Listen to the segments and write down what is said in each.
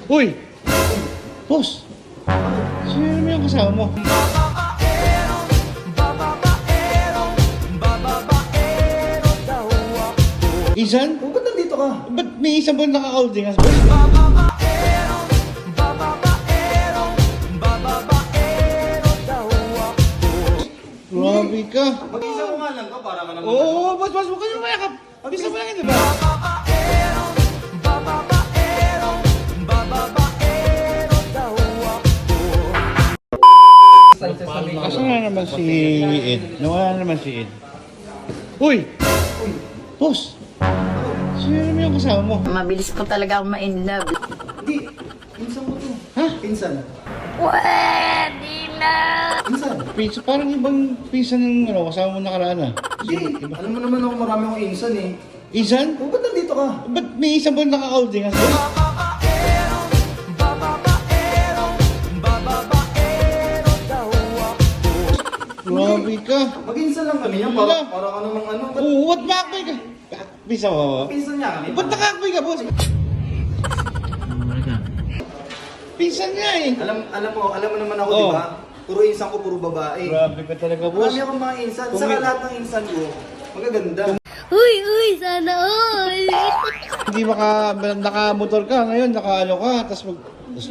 Uy! Boss! Sino naman yung kasama mo? Isan? Ba't nandito ka? Ba't may isang ba naka-holding as boss? Grabe ka. Mag-isa ko nga lang to para ka naman. Oo, boss, huwag ka nyo mayakap. Isa mo lang yun, diba? Asan na naman si Ed? Nawala na naman si Ed. Uy! Boss! Sino naman yung kasama mo? Mabilis po talaga ako ma-in love. Hindi. Pinsan ko to. Ha? Pinsan. Pwede na! Pinsan. Pizza, parang ibang pizza ng kasama mo nakaraan ah. Hindi. Alam mo naman ako marami akong insan eh. Isan? Ba't nandito ka? Ba't may isang ba naka-holding as boss? Grabe ka. Mag-insan lang kami yan. Wala. Para ka namang ano. Ba't Oo, ba't makakbay ka? Pizza mo. pinsan niya kami? Ba't nakakbay ka, boss? Pinsan niya eh. Alam mo naman ako, Oh. di ba? Puro insan ko, puro babae. Grabe ka talaga, boss. Marami akong mga insan. Saka lahat ng insan ko, magaganda. Uy, sana all! Hindi naka-motor ka ngayon, naka-ano ka, tapos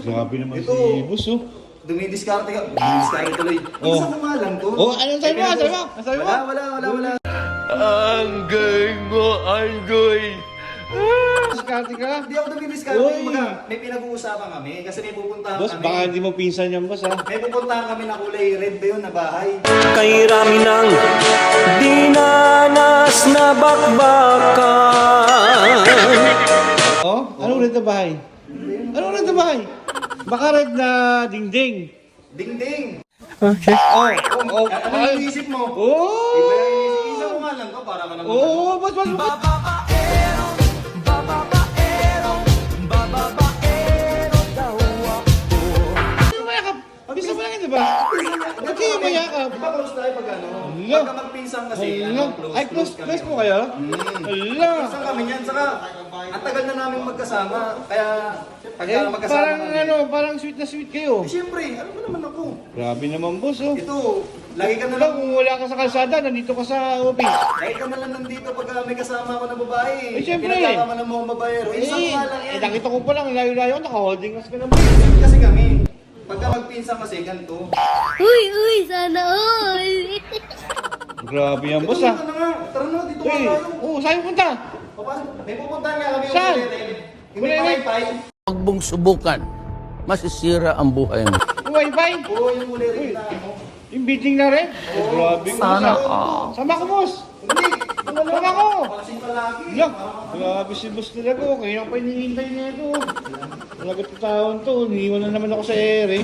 grabe naman Ito. si boss, oh. Dumidiskarte ka. Dumidiskarte tuloy. Oh. Insan ko nga lang to. Oh, anong sabi mo? Sabi mo? Sabi mo? Wala. Anggoy. Diskarte ka? Hindi ako dumidiskarte. Uy. Kumbaga, may pinag-uusapan kami. Kasi may pupuntahan Boss, kami. baka hindi mo pinsan yan, boss, ha? May pupuntahan kami na kulay red ba yun na bahay. Kay rami ng dinanas na bakbakan. Oh? Anong red na bahay? Anong red na bahay? Baka red na dingding. Ding-ding! Oh, Ano yung inisip mo? Iba Oh! yung inisip. Isa ko nga lang to para ka naman. Oh, boss. Ano mayakap? Bisa mo lang yun, diba? Ba't kayo mayakap? Di ba close tayo pag ano? Hala. Pagka magpinsan kasi, Hala. Ay, close po kayo? Hala. Pinsan kami niyan, saka ang tagal na namin magkasama. Kaya pagka magkasama Parang kami. parang sweet na sweet kayo. Siyempre, alam mo naman ako. Grabe naman, boss, oh. Ito, lagi ka na Diba, lang, kung wala ka sa kalsada, nandito ka sa office. lagi ka na lang nandito pagka may kasama ako na babae. Eh, siyempre. Pinagkakama ng mga babaero. Insan ko nga lang yan. Nakita ko pa lang, layo-layo, naka-holding us ka naman. Kasi kami, pagka magpinsan kasi ganito. Uy, sana all! Grabe yan, boss, Ito, ah. ito na nga, tara na, dito nga Uy, tayo. saan yung punta? Papasok. May pupuntahan nga kami yung Saan? kulay red. Yung Kulay may red? wifi. Huwag mong subukan. Masisira ang buhay mo. Yung wifi? Oo, yung kulay red na ano. Yung bidding na rin? Grabe, boss, Sana ah. Sama ko, boss. Hindi, Sama ko. kasing palaki. Yak, grabe si boss talaga, oh. Kaya ako pa hinihintay niya ito. Talaga taon to, iniwan na naman ako sa ere.